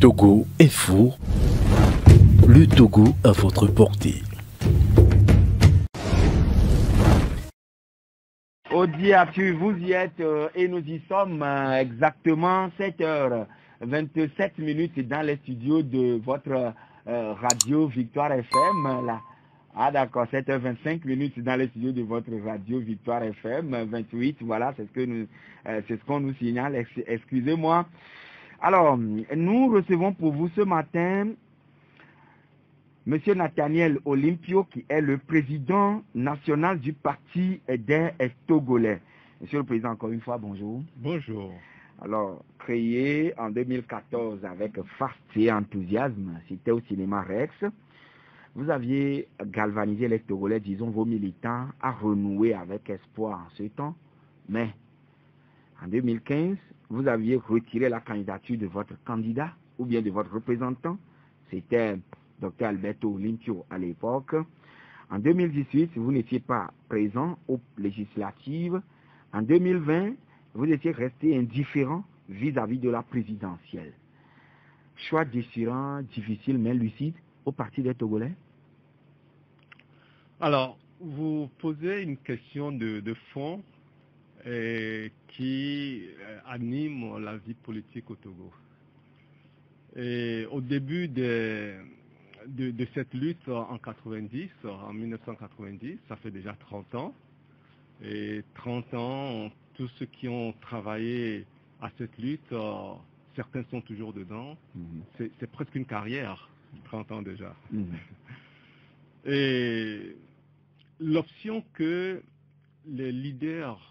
Togo Info, le Togo à votre portée. Audi, vous y êtes et nous y sommes exactement 7h27 dans les studios de votre radio Victoire FM. Là. Ah d'accord, 7h25 dans les studios de votre radio Victoire FM 28. Voilà, c'est ce qu'on nous signale. Excusez-moi. Alors, nous recevons pour vous ce matin Monsieur Nathaniel Olympio, qui est le président national du Parti des Togolais. Monsieur le Président, encore une fois, bonjour. Bonjour. Alors, créé en 2014 avec farce et enthousiasme, c'était au cinéma Rex. Vous aviez galvanisé les Togolais, disons vos militants, à renouer avec espoir en ce temps. Mais, en 2015, vous aviez retiré la candidature de votre candidat ou bien de votre représentant. C'était Dr Alberto Olympio à l'époque. En 2018, vous n'étiez pas présent aux législatives. En 2020, vous étiez resté indifférent vis-à-vis de la présidentielle. Choix déchirant, difficile mais lucide au Parti des Togolais? Alors, vous posez une question de fond qui anime la vie politique au Togo. Et au début de cette lutte en 1990, ça fait déjà 30 ans. Et 30 ans, tous ceux qui ont travaillé à cette lutte, certains sont toujours dedans. C'est presque une carrière, 30 ans déjà. Et l'option que les leaders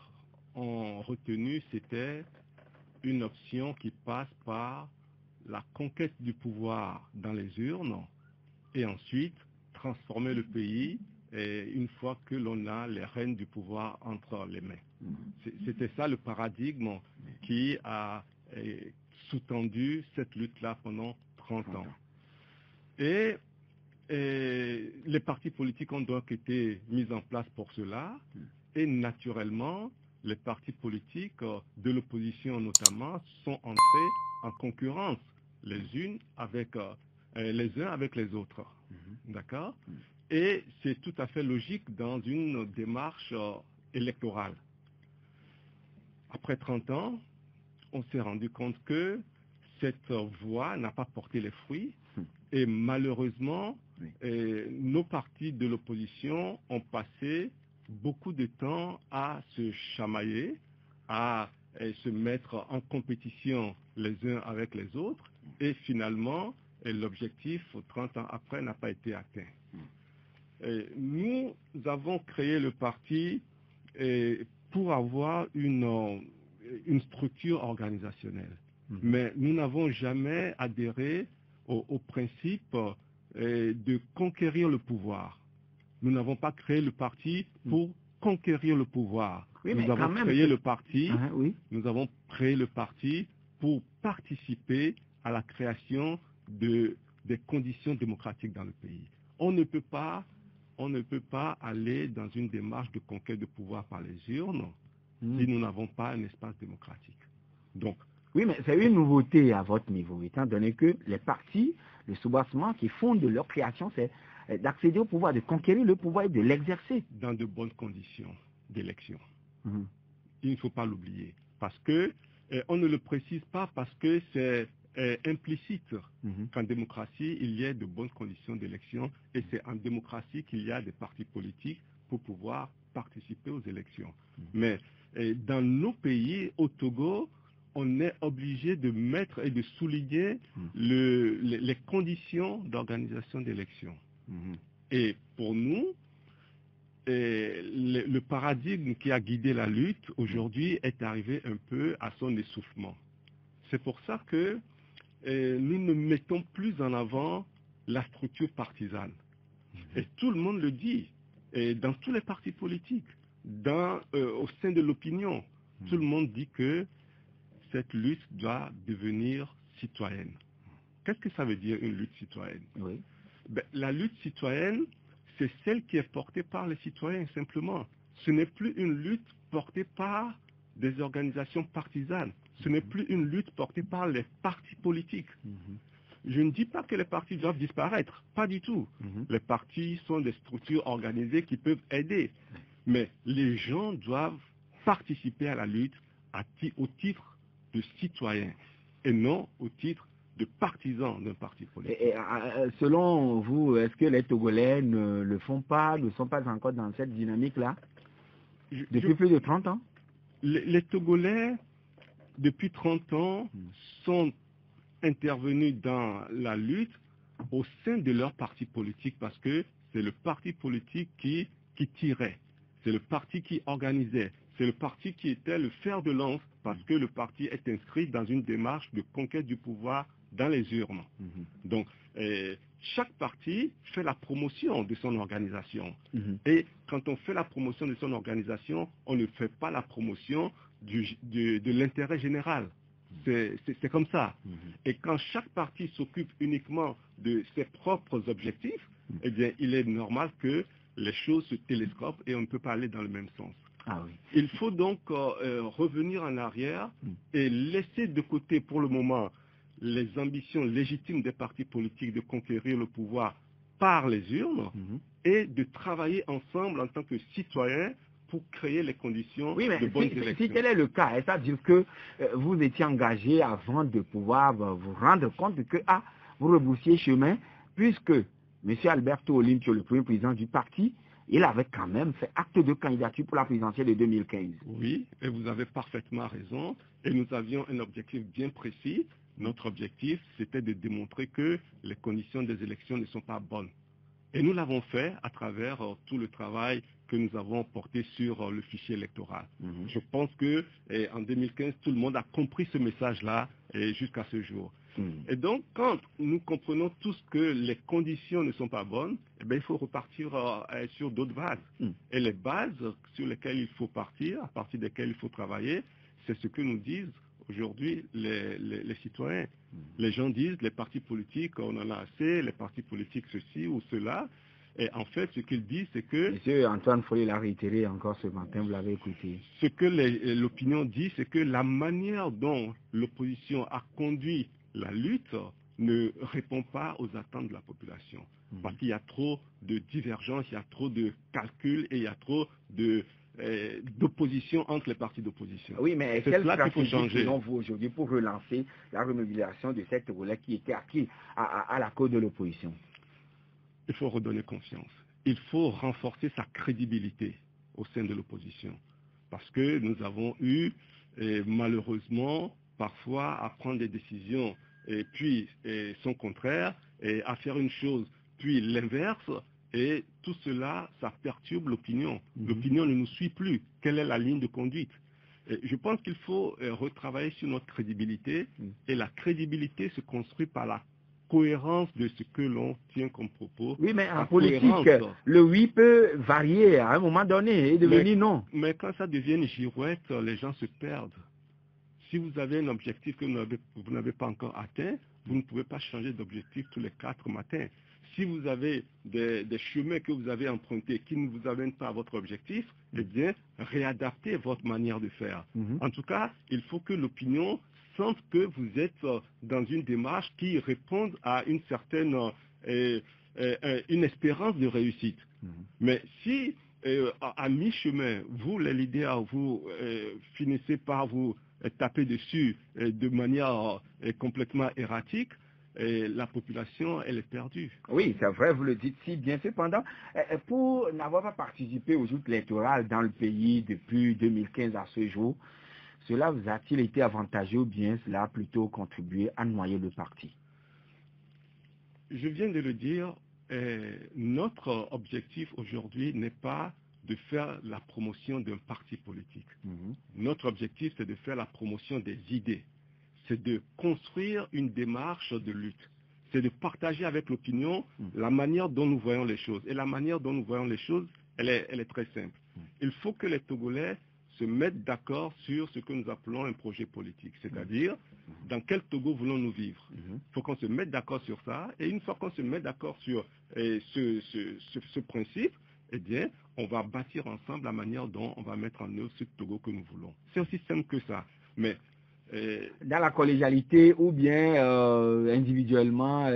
ont retenue, c'était une option qui passe par la conquête du pouvoir dans les urnes et ensuite transformer le pays une fois que l'on a les rênes du pouvoir entre les mains. C'était ça le paradigme qui a sous-tendu cette lutte-là pendant 30 ans. Et les partis politiques ont donc été mis en place pour cela et naturellement, les partis politiques de l'opposition notamment sont entrés en concurrence les uns avec les autres. D'accord? Et c'est tout à fait logique dans une démarche électorale. Après 30 ans, on s'est rendu compte que cette voie n'a pas porté les fruits et malheureusement, nos partis de l'opposition ont passé beaucoup de temps à se chamailler, à se mettre en compétition les uns avec les autres et finalement, l'objectif 30 ans après n'a pas été atteint. Nous avons créé le parti pour avoir une structure organisationnelle. Mais nous n'avons jamais adhéré au principe de conquérir le pouvoir. Nous n'avons pas créé le parti pour conquérir le pouvoir. Oui, nous avons créé le parti pour participer à la création des conditions démocratiques dans le pays. On ne peut pas aller dans une démarche de conquête de pouvoir par les urnes si nous n'avons pas un espace démocratique. Donc, oui, mais c'est une nouveauté à votre niveau, étant donné que les partis, le soubassement qui fondent leur création, c'est d'accéder au pouvoir, de conquérir le pouvoir et de l'exercer. Dans de bonnes conditions d'élection. Il ne faut pas l'oublier. Parce que, on ne le précise pas parce que c'est implicite qu'en démocratie, il y ait de bonnes conditions d'élection et c'est en démocratie qu'il y a des partis politiques pour pouvoir participer aux élections. Mais dans nos pays, au Togo, on est obligé de mettre et de souligner les conditions d'organisation d'élections. Et pour nous, le paradigme qui a guidé la lutte aujourd'hui est arrivé un peu à son essoufflement. C'est pour ça que nous ne mettons plus en avant la structure partisane. Et tout le monde le dit, et dans tous les partis politiques, au sein de l'opinion, tout le monde dit que cette lutte doit devenir citoyenne. Qu'est-ce que ça veut dire une lutte citoyenne? La lutte citoyenne, c'est celle qui est portée par les citoyens simplement. Ce n'est plus une lutte portée par des organisations partisanes. Ce n'est plus une lutte portée par les partis politiques. je ne dis pas que les partis doivent disparaître, pas du tout. Les partis sont des structures organisées qui peuvent aider. Mais les gens doivent participer à la lutte au titre de citoyens et non au titre de partisans d'un parti politique. Selon vous, est-ce que les Togolais ne le font pas, ne sont pas encore dans cette dynamique-là depuis plus de 30 ans? Les Togolais, depuis 30 ans, sont intervenus dans la lutte au sein de leur parti politique parce que c'est le parti politique qui tirait, c'est le parti qui organisait, c'est le parti qui était le fer de lance parce que le parti est inscrit dans une démarche de conquête du pouvoir dans les urnes. Donc, chaque parti fait la promotion de son organisation. Et quand on fait la promotion de son organisation, on ne fait pas la promotion de l'intérêt général. C'est comme ça. Et quand chaque parti s'occupe uniquement de ses propres objectifs, eh bien, il est normal que les choses se télescopent et on ne peut pas aller dans le même sens. Il faut donc revenir en arrière et laisser de côté pour le moment les ambitions légitimes des partis politiques de conquérir le pouvoir par les urnes et de travailler ensemble en tant que citoyens pour créer les conditions de bonnes élections. Si tel est le cas, c'est-à-dire que vous étiez engagé avant de pouvoir vous rendre compte que vous rebroussiez chemin, puisque M. Alberto Olympio, le premier président du parti, il avait quand même fait acte de candidature pour la présidentielle de 2015. Oui, et vous avez parfaitement raison. Et nous avions un objectif bien précis. Notre objectif, c'était de démontrer que les conditions des élections ne sont pas bonnes. Et nous l'avons fait à travers tout le travail que nous avons porté sur le fichier électoral. Je pense que en 2015, tout le monde a compris ce message-là jusqu'à ce jour. Et donc, quand nous comprenons tous que les conditions ne sont pas bonnes, eh bien, il faut repartir sur d'autres bases. Et les bases sur lesquelles il faut partir, à partir desquelles il faut travailler, c'est ce que nous disent aujourd'hui les citoyens. Les gens disent, les partis politiques, on en a assez, les partis politiques ceci ou cela. Et en fait, ce qu'ils disent, c'est que... Monsieur Antoine Follet l'a réitéré encore ce matin, vous l'avez écouté. Ce que l'opinion dit, c'est que la manière dont l'opposition a conduit la lutte ne répond pas aux attentes de la population. Parce qu'il y a trop de divergences, il y a trop de calculs et il y a trop d'opposition entre les partis d'opposition. Oui, mais quelle stratégie selon vous aujourd'hui pour relancer la remobilisation de cette relais qui était acquis à la cause de l'opposition? Il faut redonner confiance. Il faut renforcer sa crédibilité au sein de l'opposition. Parce que nous avons eu, malheureusement, parfois à prendre des décisions et puis son contraire, et à faire une chose, puis l'inverse, et tout cela, ça perturbe l'opinion. L'opinion ne nous suit plus. Quelle est la ligne de conduite? Et je pense qu'il faut retravailler sur notre crédibilité, et la crédibilité se construit par la cohérence de ce que l'on tient comme propos. Oui, mais en politique, le oui peut varier à un moment donné et devenir non. Mais quand ça devient une girouette, les gens se perdent. Si vous avez un objectif que vous n'avez pas encore atteint, vous ne pouvez pas changer d'objectif tous les 4 matins. Si vous avez des chemins que vous avez empruntés qui ne vous amènent pas à votre objectif, eh bien, réadaptez votre manière de faire. En tout cas, il faut que l'opinion sente que vous êtes dans une démarche qui réponde à une certaine une espérance de réussite. Mais si à mi-chemin, vous, les leaders, vous finissez par vous taper dessus de manière complètement erratique, la population, elle est perdue. Oui, c'est vrai, vous le dites si bien. Cependant, pour n'avoir pas participé aux joutes électorales dans le pays depuis 2015 à ce jour, cela vous a-t-il été avantageux ou bien cela a plutôt contribué à noyer le parti? Je viens de le dire, notre objectif aujourd'hui n'est pas de faire la promotion d'un parti politique. Notre objectif, c'est de faire la promotion des idées. C'est de construire une démarche de lutte. C'est de partager avec l'opinion la manière dont nous voyons les choses. Et la manière dont nous voyons les choses, elle est très simple. Il faut que les Togolais se mettent d'accord sur ce que nous appelons un projet politique. C'est-à-dire, dans quel Togo voulons-nous vivre? Il faut qu'on se mette d'accord sur ça. Et une fois qu'on se met d'accord sur ce principe, eh bien, on va bâtir ensemble la manière dont on va mettre en œuvre ce Togo que nous voulons. C'est aussi simple que ça. Mais dans la collégialité ou bien individuellement? individuellement,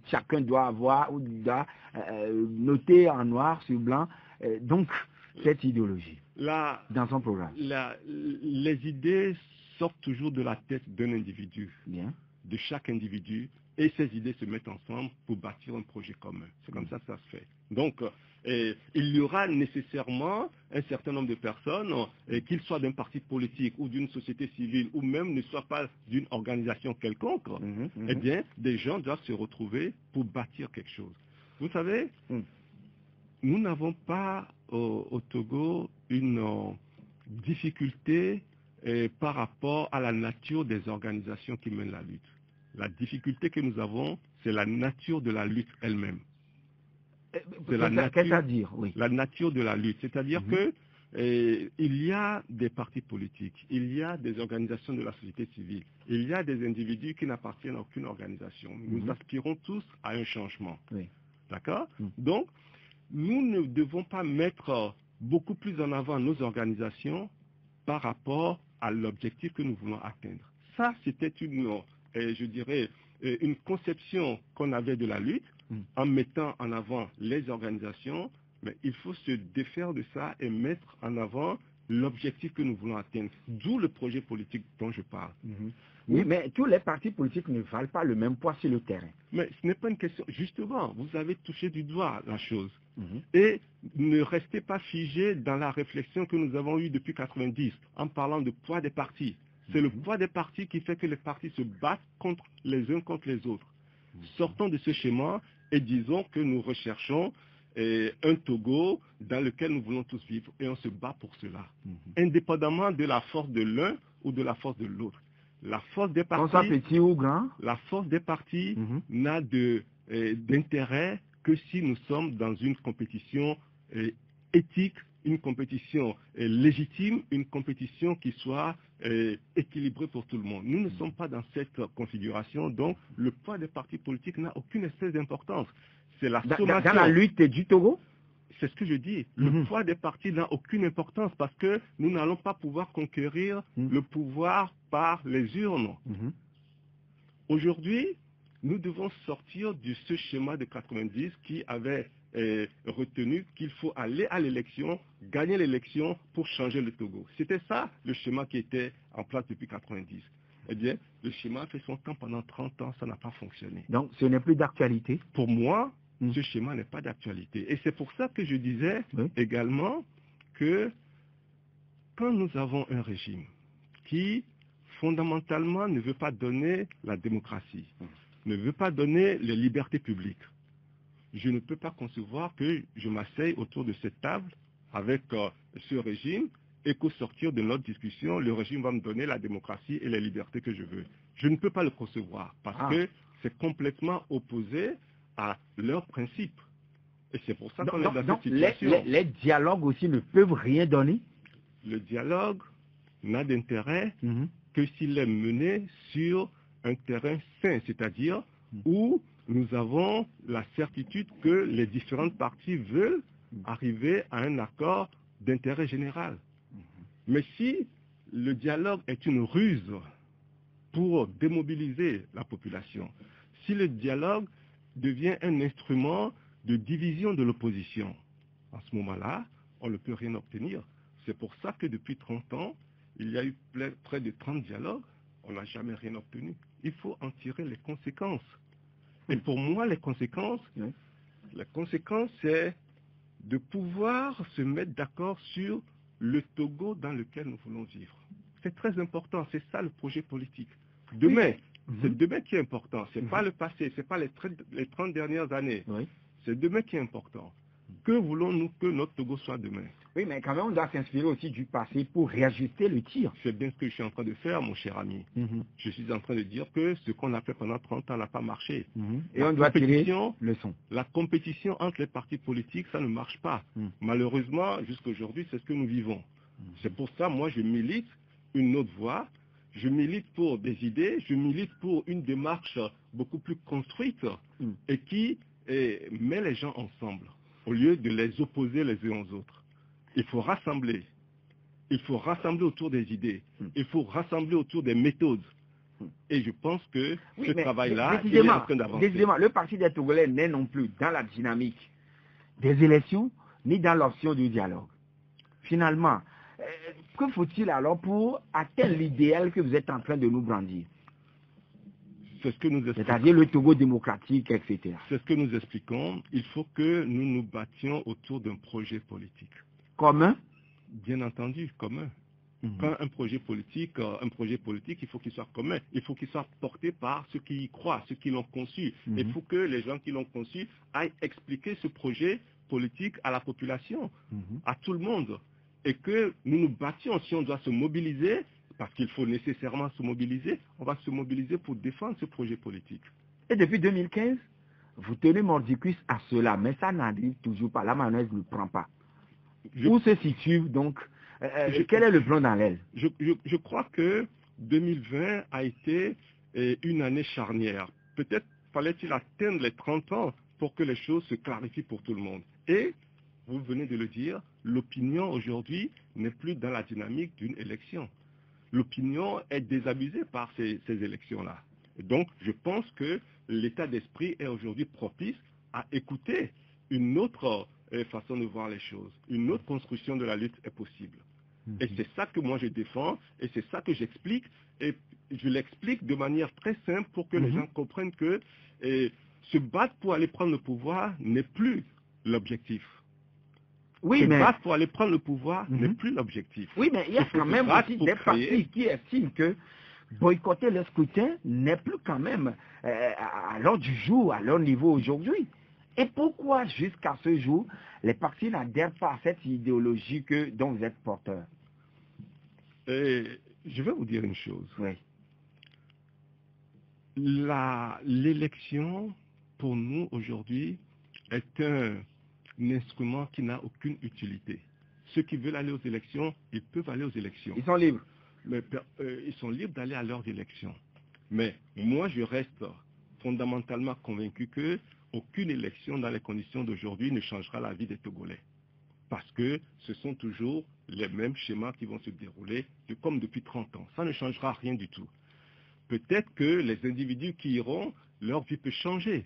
chacun doit avoir ou doit noter en noir sur blanc donc cette idéologie dans son programme. Les idées sortent toujours de la tête d'un individu, Bien. de chaque individu, et ces idées se mettent ensemble pour bâtir un projet commun. C'est comme ça que ça se fait. Donc, il y aura nécessairement un certain nombre de personnes, qu'ils soient d'un parti politique ou d'une société civile, ou même ne soient pas d'une organisation quelconque, eh bien, des gens doivent se retrouver pour bâtir quelque chose. Vous savez, nous n'avons pas au Togo une difficulté par rapport à la nature des organisations qui mènent la lutte. La difficulté que nous avons, c'est la nature de la lutte elle-même. C'est-à-dire, oui. La nature de la lutte. C'est-à-dire que il y a des partis politiques, il y a des organisations de la société civile, il y a des individus qui n'appartiennent à aucune organisation. Nous aspirons tous à un changement. Oui. D'accord? Donc, nous ne devons pas mettre beaucoup plus en avant nos organisations par rapport à l'objectif que nous voulons atteindre. Ça, c'était je dirais, une conception qu'on avait de la lutte en mettant en avant les organisations, mais il faut se défaire de ça et mettre en avant l'objectif que nous voulons atteindre. D'où le projet politique dont je parle. Oui, mais tous les partis politiques ne valent pas le même poids sur le terrain. Mais ce n'est pas une question. Justement, vous avez touché du doigt la chose. Et ne restez pas figé dans la réflexion que nous avons eue depuis 90 en parlant de poids des partis. C'est le poids des partis qui fait que les partis se battent les uns contre les autres. Sortons de ce schéma et disons que nous recherchons un Togo dans lequel nous voulons tous vivre et on se bat pour cela. Indépendamment de la force de l'un ou de la force de l'autre. La force des partis, qu'on soit petit ou grand, la force des partis n'a d'intérêt que si nous sommes dans une compétition éthique, une compétition légitime, une compétition qui soit équilibrée pour tout le monde. Nous ne sommes pas dans cette configuration, donc le poids des partis politiques n'a aucune espèce d'importance. C'est la sommation. Dans la lutte du Togo? C'est ce que je dis. Le poids des partis n'a aucune importance parce que nous n'allons pas pouvoir conquérir le pouvoir par les urnes. Aujourd'hui, nous devons sortir de ce schéma de 90 qui avait retenu qu'il faut aller à l'élection, gagner l'élection pour changer le Togo. C'était ça le schéma qui était en place depuis 90. Eh bien, le schéma a fait son temps pendant 30 ans, ça n'a pas fonctionné. Donc, ce n'est plus d'actualité? Pour moi, ce schéma n'est pas d'actualité. Et c'est pour ça que je disais également que quand nous avons un régime qui, fondamentalement, ne veut pas donner la démocratie, ne veut pas donner les libertés publiques, je ne peux pas concevoir que je m'asseye autour de cette table avec ce régime et qu'au sortir de notre discussion, le régime va me donner la démocratie et les libertés que je veux. Je ne peux pas le concevoir parce que c'est complètement opposé à leurs principes. Et c'est pour ça qu'on est dans cette situation. Les dialogues aussi ne peuvent rien donner? Le dialogue n'a d'intérêt que s'il est mené sur un terrain sain, c'est-à-dire où nous avons la certitude que les différentes parties veulent arriver à un accord d'intérêt général. Mais si le dialogue est une ruse pour démobiliser la population, si le dialogue devient un instrument de division de l'opposition, à ce moment-là, on ne peut rien obtenir. C'est pour ça que depuis 30 ans, il y a eu près de 30 dialogues, on n'a jamais rien obtenu. Il faut en tirer les conséquences. Et pour moi, les conséquences, c'est de pouvoir se mettre d'accord sur le Togo dans lequel nous voulons vivre. C'est très important, c'est ça le projet politique. Demain, c'est demain qui est important, c'est pas le passé, c'est pas les 30 dernières années. C'est demain qui est important. Que voulons-nous que notre Togo soit demain? Oui, mais quand même, on doit s'inspirer aussi du passé pour réajuster le tir. C'est bien ce que je suis en train de faire, mon cher ami. Je suis en train de dire que ce qu'on a fait pendant 30 ans n'a pas marché. Et on doit tirer leçon. La compétition entre les partis politiques, ça ne marche pas. Malheureusement, jusqu'à aujourd'hui, c'est ce que nous vivons. C'est pour ça, moi, je milite une autre voie. Je milite pour des idées, je milite pour une démarche beaucoup plus construite et qui met les gens ensemble, au lieu de les opposer les uns aux autres. Il faut rassembler. Il faut rassembler autour des idées. Il faut rassembler autour des méthodes. Et je pense que Oui, ce mais travail-là, il est en train d'avancer. décidément, le Parti des Togolais n'est non plus dans la dynamique des élections, ni dans l'option du dialogue. Finalement, que faut-il alors pour atteindre l'idéal que vous êtes en train de nous brandir? C'est ce que nous expliquons. C'est-à-dire le Togo démocratique, etc. C'est ce que nous expliquons. Il faut que nous nous battions autour d'un projet politique. Commun? Bien entendu, commun. Quand un projet politique, il faut qu'il soit commun. Il faut qu'il soit porté par ceux qui y croient, ceux qui l'ont conçu. Il faut que les gens qui l'ont conçu aillent expliquer ce projet politique à la population, à tout le monde. Et que nous nous battions, si on doit se mobiliser, parce qu'il faut nécessairement se mobiliser, on va se mobiliser pour défendre ce projet politique. Et depuis 2015, vous tenez mordicus à cela, mais ça n'arrive toujours pas. La manœuvre ne prend pas. Où se situe donc quel est le plan dans l'aile? Je crois que 2020 a été une année charnière. Peut-être fallait-il atteindre les 30 ans pour que les choses se clarifient pour tout le monde. Et, vous venez de le dire, l'opinion aujourd'hui n'est plus dans la dynamique d'une élection. L'opinion est désabusée par ces élections-là. Donc, je pense que l'état d'esprit est aujourd'hui propice à écouter une autre façon de voir les choses. Une autre construction de la lutte est possible. Et c'est ça que moi je défends, et c'est ça que j'explique, et je l'explique de manière très simple pour que les gens comprennent que se battre pour aller prendre le pouvoir n'est plus l'objectif. Oui, se mais battre pour aller prendre le pouvoir n'est plus l'objectif. Oui, mais il y a quand même aussi des partis qui estiment que boycotter le scrutin n'est plus quand même à l'ordre du jour, à leur niveau aujourd'hui. Et pourquoi jusqu'à ce jour, les partis n'adhèrent pas à cette idéologie dont vous êtes porteur? Je vais vous dire une chose. Oui. L'élection, pour nous, aujourd'hui, est un instrument qui n'a aucune utilité. Ceux qui veulent aller aux élections, ils peuvent aller aux élections. Ils sont libres. Mais, ils sont libres d'aller à leurs élections. Mais moi, je reste fondamentalement convaincu que aucune élection dans les conditions d'aujourd'hui ne changera la vie des Togolais. Parce que ce sont toujours les mêmes schémas qui vont se dérouler comme depuis 30 ans. Ça ne changera rien du tout. Peut-être que les individus qui iront, leur vie peut changer.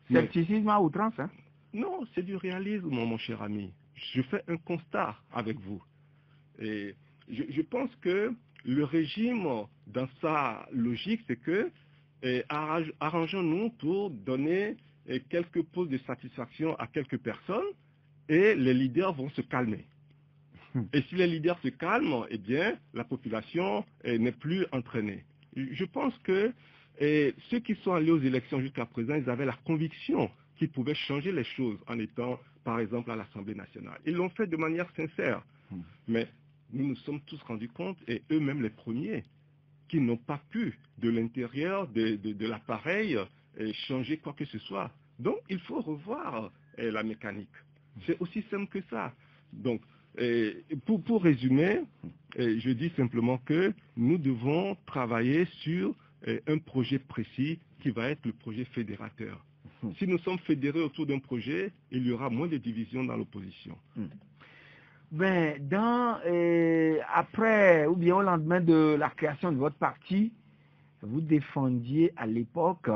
Scepticisme à outrance, hein? Non, c'est du réalisme, mon cher ami. Je fais un constat avec vous. Et je pense que le régime, dans sa logique, c'est que arrangeons-nous pour donner quelques postes de satisfaction à quelques personnes et les leaders vont se calmer. Et si les leaders se calment, eh bien, la population n'est plus entraînée. Je pense que ceux qui sont allés aux élections jusqu'à présent, ils avaient la conviction qu'ils pouvaient changer les choses en étant, par exemple, à l'Assemblée nationale. Ils l'ont fait de manière sincère. Mais nous nous sommes tous rendus compte, et eux-mêmes les premiers, qu'ils n'ont pas pu, de l'intérieur de l'appareil, changer quoi que ce soit. Donc, il faut revoir la mécanique. C'est aussi simple que ça. Donc, pour résumer, je dis simplement que nous devons travailler sur un projet précis qui va être le projet fédérateur. Si nous sommes fédérés autour d'un projet, il y aura moins de divisions dans l'opposition. Ben, après, ou bien au lendemain de la création de votre parti, vous défendiez à l'époque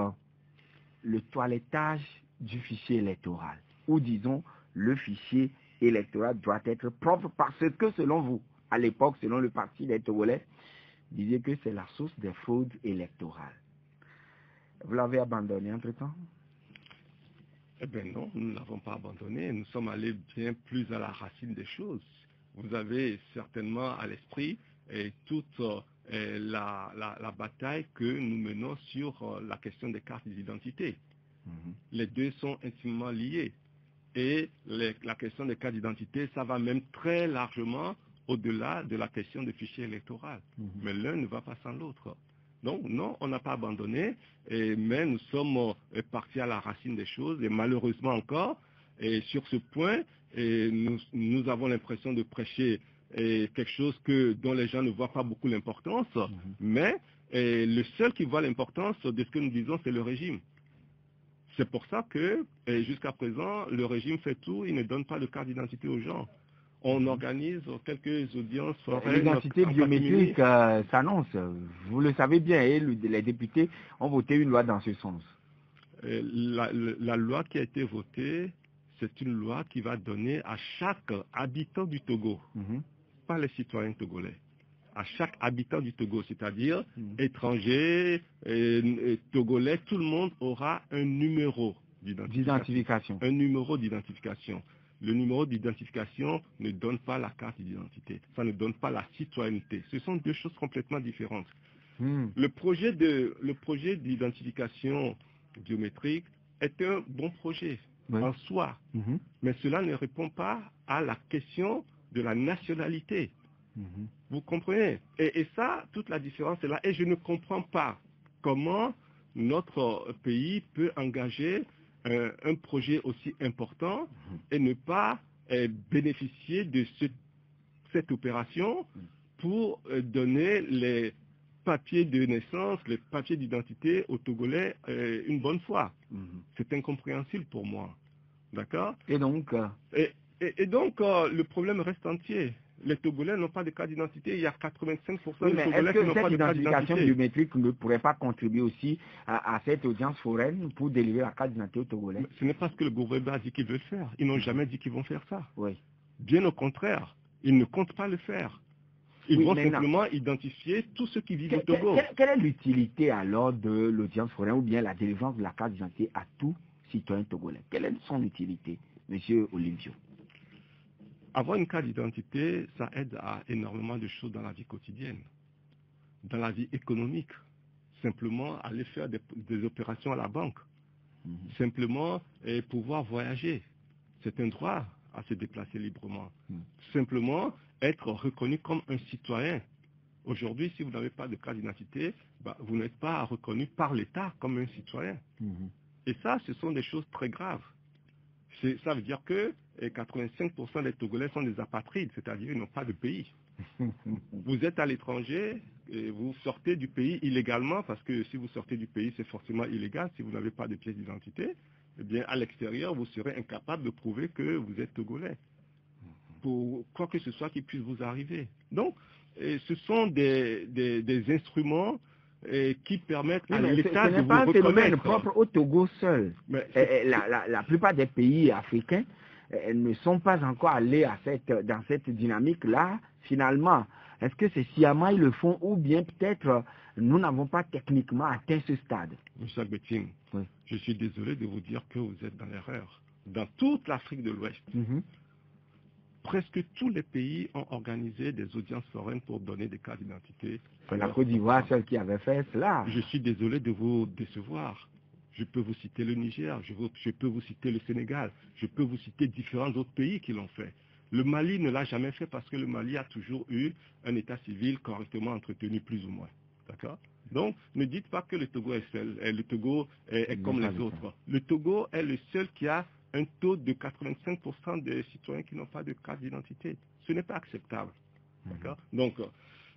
le toilettage du fichier électoral. Ou disons, le fichier électoral doit être propre parce que, selon vous, à l'époque, selon le parti des Togolais, disiez que c'est la source des fraudes électorales. Vous l'avez abandonné entre-temps? Eh bien non, nous ne l'avons pas abandonné. Nous sommes allés bien plus à la racine des choses. Vous avez certainement à l'esprit toute la bataille que nous menons sur la question des cartes d'identité. Les deux sont intimement liés. Et la question des cartes d'identité, ça va même très largement au-delà de la question des fichiers électoraux. Mais l'un ne va pas sans l'autre. Donc non, on n'a pas abandonné, mais nous sommes partis à la racine des choses, et malheureusement encore, et sur ce point, nous avons l'impression de prêcher quelque chose dont les gens ne voient pas beaucoup l'importance, mais le seul qui voit l'importance de ce que nous disons, c'est le régime. C'est pour ça que, jusqu'à présent, le régime fait tout, il ne donne pas de carte d'identité aux gens. On organise quelques audiences foraines. L'identité biométrique s'annonce. Vous le savez bien, et les députés ont voté une loi dans ce sens. La loi qui a été votée, c'est une loi qui va donner à chaque habitant du Togo, pas les citoyens togolais, à chaque habitant du Togo, c'est-à-dire étrangers, togolais, tout le monde aura un numéro d'identification. Un numéro d'identification. Le numéro d'identification ne donne pas la carte d'identité. Ça ne donne pas la citoyenneté. Ce sont deux choses complètement différentes. Le projet d'identification biométrique est un bon projet en soi. Mais cela ne répond pas à la question de la nationalité. Vous comprenez? Et ça, toute la différence est là. Et je ne comprends pas comment notre pays peut engager un projet aussi important et ne pas bénéficier de cette opération pour donner les papiers de naissance, les papiers d'identité aux Togolais une bonne fois. C'est incompréhensible pour moi. D'accord? Et donc donc, le problème reste entier. Les Togolais n'ont pas de carte d'identité. Il y a 85% des Togolais qui n'ont pas de carte d'identité. Est-ce que cette identification biométrique ne pourrait pas contribuer aussi à cette audience foraine pour délivrer la carte d'identité aux Togolais? Ce n'est pas ce que le gouvernement a dit qu'il veut faire. Ils n'ont jamais dit qu'ils vont faire ça. Oui. Bien au contraire, ils ne comptent pas le faire. Ils vont simplement identifier tous ceux qui vivent au Togo. Quelle est l'utilité alors de l'audience foraine ou bien la délivrance de la carte d'identité à tout citoyen togolais? Quelle est son utilité, Monsieur Olivio? Avoir une carte d'identité, ça aide à énormément de choses dans la vie quotidienne, dans la vie économique. Simplement aller faire des opérations à la banque. Simplement pouvoir voyager. C'est un droit à se déplacer librement. Simplement être reconnu comme un citoyen. Aujourd'hui, si vous n'avez pas de carte d'identité, vous n'êtes pas reconnu par l'État comme un citoyen. Et ça, ce sont des choses très graves. Ça veut dire que 85% des Togolais sont des apatrides, c'est-à-dire ils n'ont pas de pays. Vous êtes à l'étranger, et vous sortez du pays illégalement, parce que si vous sortez du pays, c'est forcément illégal. Si vous n'avez pas de pièce d'identité, eh bien, à l'extérieur, vous serez incapable de prouver que vous êtes Togolais. Pour quoi que ce soit qui puisse vous arriver. Donc, ce sont des instruments qui permettent à l'État de vous reconnaître. Ce n'est pas un phénomène propre au Togo seul. La plupart des pays africains ne sont pas encore allés dans cette dynamique-là. Finalement, est-ce que c'est sciemment ils le font ou bien peut-être nous n'avons pas techniquement atteint ce stade? Monsieur Albertine, je suis désolé de vous dire que vous êtes dans l'erreur. Dans toute l'Afrique de l'Ouest, presque tous les pays ont organisé des audiences foraines pour donner des cartes d'identité. La Côte d'Ivoire, celle qui avait fait cela. Je suis désolé de vous décevoir. Je peux vous citer le Niger, je peux vous citer le Sénégal, je peux vous citer différents autres pays qui l'ont fait. Le Mali ne l'a jamais fait parce que le Mali a toujours eu un état civil correctement entretenu, plus ou moins. D'accord? Donc, ne dites pas que le Togo est seul, le Togo est comme les autres. Le Togo est le seul qui a un taux de 85% des citoyens qui n'ont pas de carte d'identité. Ce n'est pas acceptable. D'accord? Donc,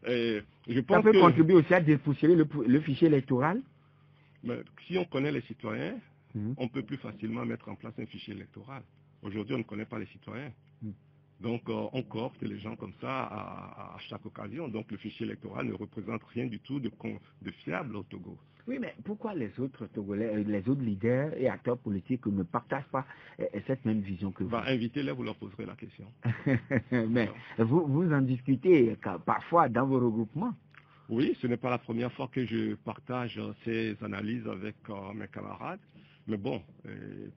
je pense ça peut contribuer aussi à dépoussiérer le fichier électoral? Mais si on connaît les citoyens, on peut plus facilement mettre en place un fichier électoral. Aujourd'hui, on ne connaît pas les citoyens. Donc, on coopte les gens comme ça à chaque occasion. Donc, le fichier électoral ne représente rien du tout de fiable au Togo. Oui, mais pourquoi les autres Togolais, les autres leaders et acteurs politiques ne partagent pas cette même vision que vous? Invitez-les, vous leur poserez la question. Mais vous en discutez parfois dans vos regroupements? Oui, ce n'est pas la première fois que je partage ces analyses avec mes camarades. Mais bon,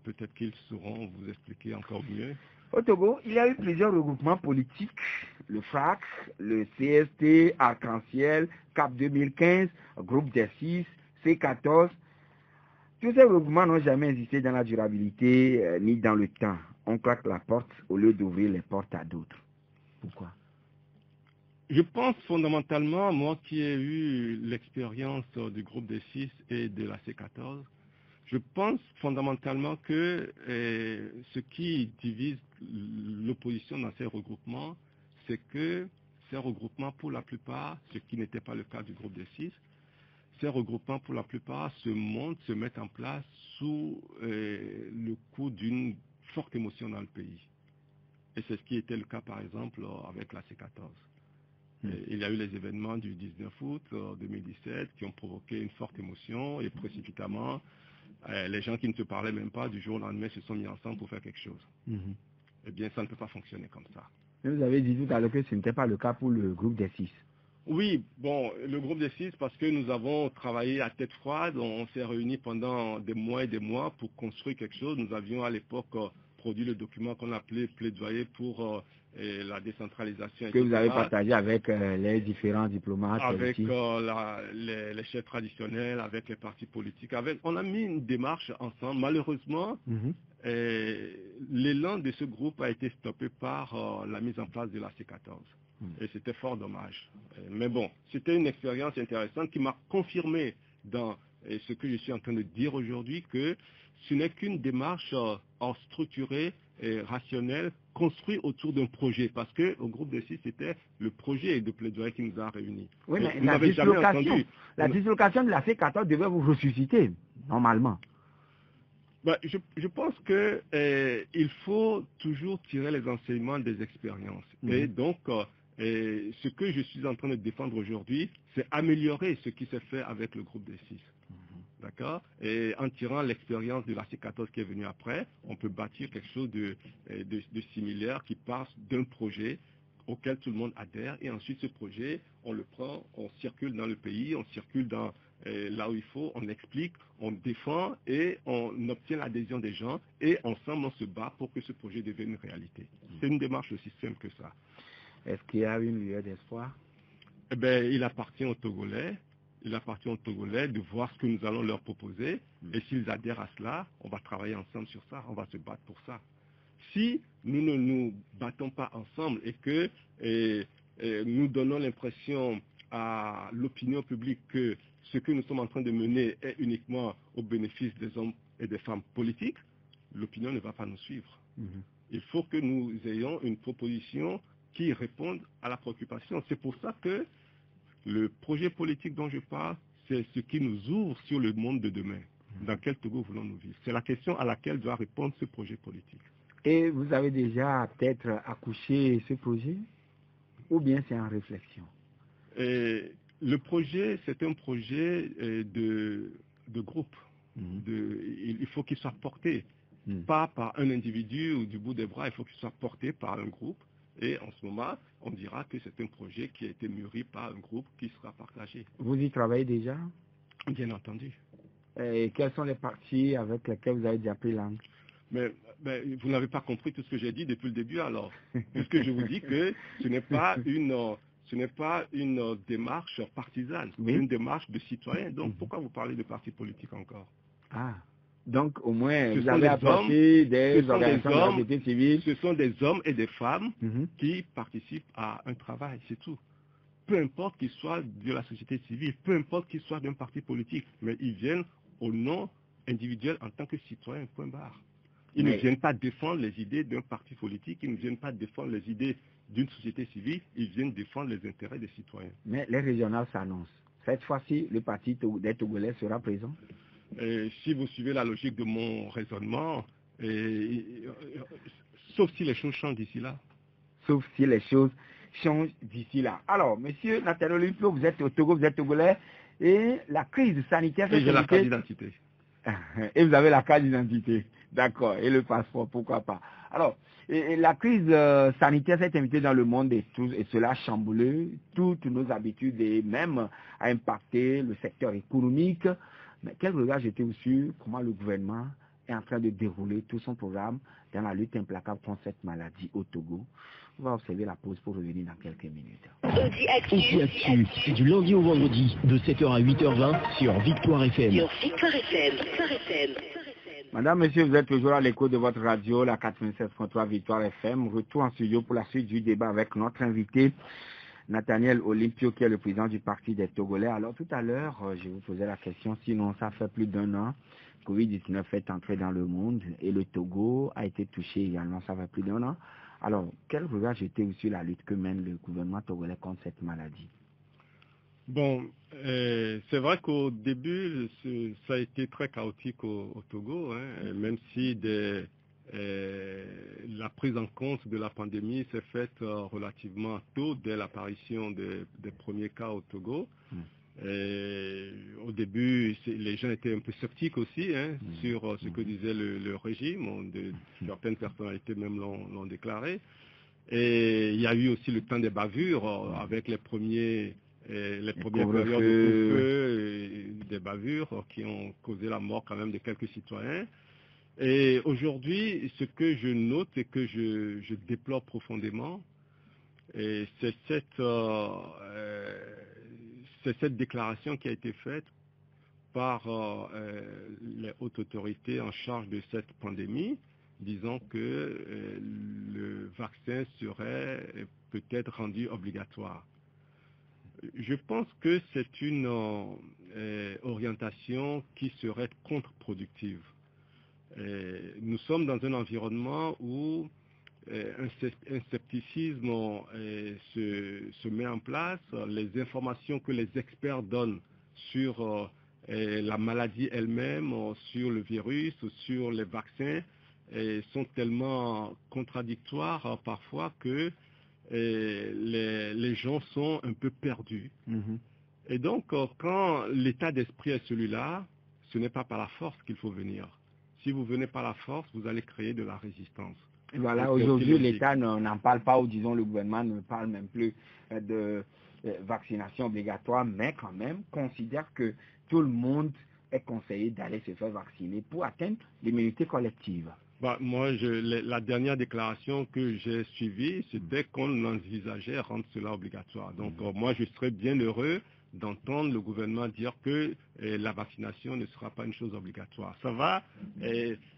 peut-être qu'ils sauront vous expliquer encore mieux. Au Togo, il y a eu plusieurs regroupements politiques, le FRAC, le CST, Arc-en-Ciel, CAP 2015, Groupe des 6, C14. Tous ces regroupements n'ont jamais existé dans la durabilité ni dans le temps. On claque la porte au lieu d'ouvrir les portes à d'autres. Pourquoi? Je pense fondamentalement, moi qui ai eu l'expérience du Groupe des 6 et de la C14, je pense fondamentalement que ce qui divise l'opposition dans ces regroupements, c'est que ces regroupements, pour la plupart, ce qui n'était pas le cas du Groupe des 6, ces regroupements, pour la plupart, se mettent en place sous le coup d'une forte émotion dans le pays. Et c'est ce qui était le cas, par exemple, avec la C14. Il y a eu les événements du 19 août 2017 qui ont provoqué une forte émotion et précipitamment, les gens qui ne se parlaient même pas du jour au lendemain se sont mis ensemble pour faire quelque chose. Eh bien, ça ne peut pas fonctionner comme ça. Vous avez dit tout à l'heure que ce n'était pas le cas pour le groupe des 6. Oui, bon, le groupe des 6, parce que nous avons travaillé à tête froide, on s'est réunis pendant des mois et des mois pour construire quelque chose. Nous avions à l'époque produit le document qu'on appelait plaidoyer pour la décentralisation. Que vous avez partagé avec les différents diplomates. Avec les chefs traditionnels, avec les partis politiques. On a mis une démarche ensemble. Malheureusement, l'élan de ce groupe a été stoppé par la mise en place de la C14. Et c'était fort dommage. Mais bon, c'était une expérience intéressante qui m'a confirmé dans ce que je suis en train de dire aujourd'hui, que ce n'est qu'une démarche structurée et rationnelle, construite autour d'un projet. Parce que au groupe de 6, c'était le projet de plaidoyer qui nous a réunis. Oui, mais la dislocation de la C14 devait vous ressusciter, normalement. Ben, je pense que il faut toujours tirer les enseignements des expériences. Et donc, ce que je suis en train de défendre aujourd'hui, c'est améliorer ce qui s'est fait avec le groupe des 6. D'accord? Et en tirant l'expérience de la C14 qui est venue après, on peut bâtir quelque chose de similaire qui passe d'un projet auquel tout le monde adhère. Et ensuite, ce projet, on le prend, on circule dans le pays, on circule dans là où il faut, on explique, on défend et on obtient l'adhésion des gens. Et ensemble, on se bat pour que ce projet devienne une réalité. C'est une démarche aussi simple que ça. Est-ce qu'il y a une lueur d'espoir? Eh bien, il appartient aux Togolais. Il appartient aux Togolais de voir ce que nous allons leur proposer. Et s'ils adhèrent à cela, on va travailler ensemble sur ça. On va se battre pour ça. Si nous ne nous battons pas ensemble et que nous donnons l'impression à l'opinion publique que ce que nous sommes en train de mener est uniquement au bénéfice des hommes et des femmes politiques, l'opinion ne va pas nous suivre. Il faut que nous ayons une proposition qui réponde à la préoccupation. C'est pour ça que le projet politique dont je parle, c'est ce qui nous ouvre sur le monde de demain. Dans quel Togo voulons-nous vivre? C'est la question à laquelle doit répondre ce projet politique. Et vous avez déjà peut-être accouché ce projet? Ou bien c'est en réflexion? Le projet, c'est un projet de groupe. Il faut qu'il soit porté, pas par un individu ou du bout des bras, il faut qu'il soit porté par un groupe. Et en ce moment, on dira que c'est un projet qui a été mûri par un groupe qui sera partagé. Vous y travaillez déjà? Bien entendu. Et quels sont les partis avec lesquels vous avez déjà pris langue? Mais vous n'avez pas compris tout ce que j'ai dit depuis le début alors. Puisque je vous dis que ce n'est pas une démarche partisane, c'est une démarche de citoyen. Donc pourquoi vous parlez de partis politiques encore? Ah. Donc, au moins, vous avez approché des organisations de la société civile. Ce sont des hommes et des femmes qui participent à un travail, c'est tout. Peu importe qu'ils soient de la société civile, peu importe qu'ils soient d'un parti politique, mais ils viennent au nom individuel en tant que citoyens, point barre. Ils ne viennent pas défendre les idées d'un parti politique, ils ne viennent pas défendre les idées d'une société civile, ils viennent défendre les intérêts des citoyens. Mais les régionales s'annoncent. Cette fois-ci, le parti des Togolais sera présent? Et si vous suivez la logique de mon raisonnement, sauf si les choses changent d'ici là. Sauf si les choses changent d'ici là. Alors, monsieur Nathaniel Olympio, vous êtes au Togo, vous êtes Togolais, et la crise sanitaire... Et j'ai la carte d'identité. Et vous avez la carte d'identité. D'accord. Et le passeport, pourquoi pas. Alors, et la crise sanitaire s'est invitée dans le monde et cela a chamboulé toutes nos habitudes et même a impacté le secteur économique. Mais quel regard jetez-vous sur comment le gouvernement est en train de dérouler tout son programme dans la lutte implacable contre cette maladie au Togo? On va observer la pause pour revenir dans quelques minutes. Audi Actu, du lundi au vendredi, de 7h à 8h20 sur Victoire FM. Madame, monsieur, vous êtes toujours à l'écho de votre radio, la 96.3 Victoire FM. Retour en studio pour la suite du débat avec notre invité, Nathaniel Olympio, qui est le président du Parti des Togolais. Alors tout à l'heure, je vous posais la question, sinon ça fait plus d'1 an, Covid-19 est entré dans le monde et le Togo a été touché également, ça fait plus d'1 an. Alors, quel regard jetez-vous sur la lutte que mène le gouvernement togolais contre cette maladie? Bon, c'est vrai qu'au début, ça a été très chaotique au Togo, hein, même si des la prise en compte de la pandémie s'est faite relativement tôt, dès l'apparition des premiers cas au Togo. Et au début, les gens étaient un peu sceptiques aussi sur ce que disait le régime. Certaines personnalités même l'ont déclaré. Et il y a eu aussi le temps des bavures avec les premières périodes de couvre-feu, des bavures qui ont causé la mort quand même de quelques citoyens. Et aujourd'hui, ce que je note et que je déplore profondément, c'est cette déclaration qui a été faite par les hautes autorités en charge de cette pandémie, disant que le vaccin serait peut-être rendu obligatoire. Je pense que c'est une orientation qui serait contre-productive. Nous sommes dans un environnement où un scepticisme se met en place. Les informations que les experts donnent sur la maladie elle-même, sur le virus, sur les vaccins, sont tellement contradictoires parfois que les gens sont un peu perdus. Et donc, quand l'état d'esprit est celui-là, ce n'est pas par la force qu'il faut venir. Si vous venez par la force, vous allez créer de la résistance. Voilà, aujourd'hui, l'État n'en parle pas, ou disons le gouvernement ne parle même plus de vaccination obligatoire, mais quand même considère que tout le monde est conseillé d'aller se faire vacciner pour atteindre l'immunité collective. Moi, la dernière déclaration que j'ai suivie, c'était qu'on envisageait rendre cela obligatoire. Donc, moi, je serais bien heureux d'entendre le gouvernement dire que la vaccination ne sera pas une chose obligatoire. Ça va.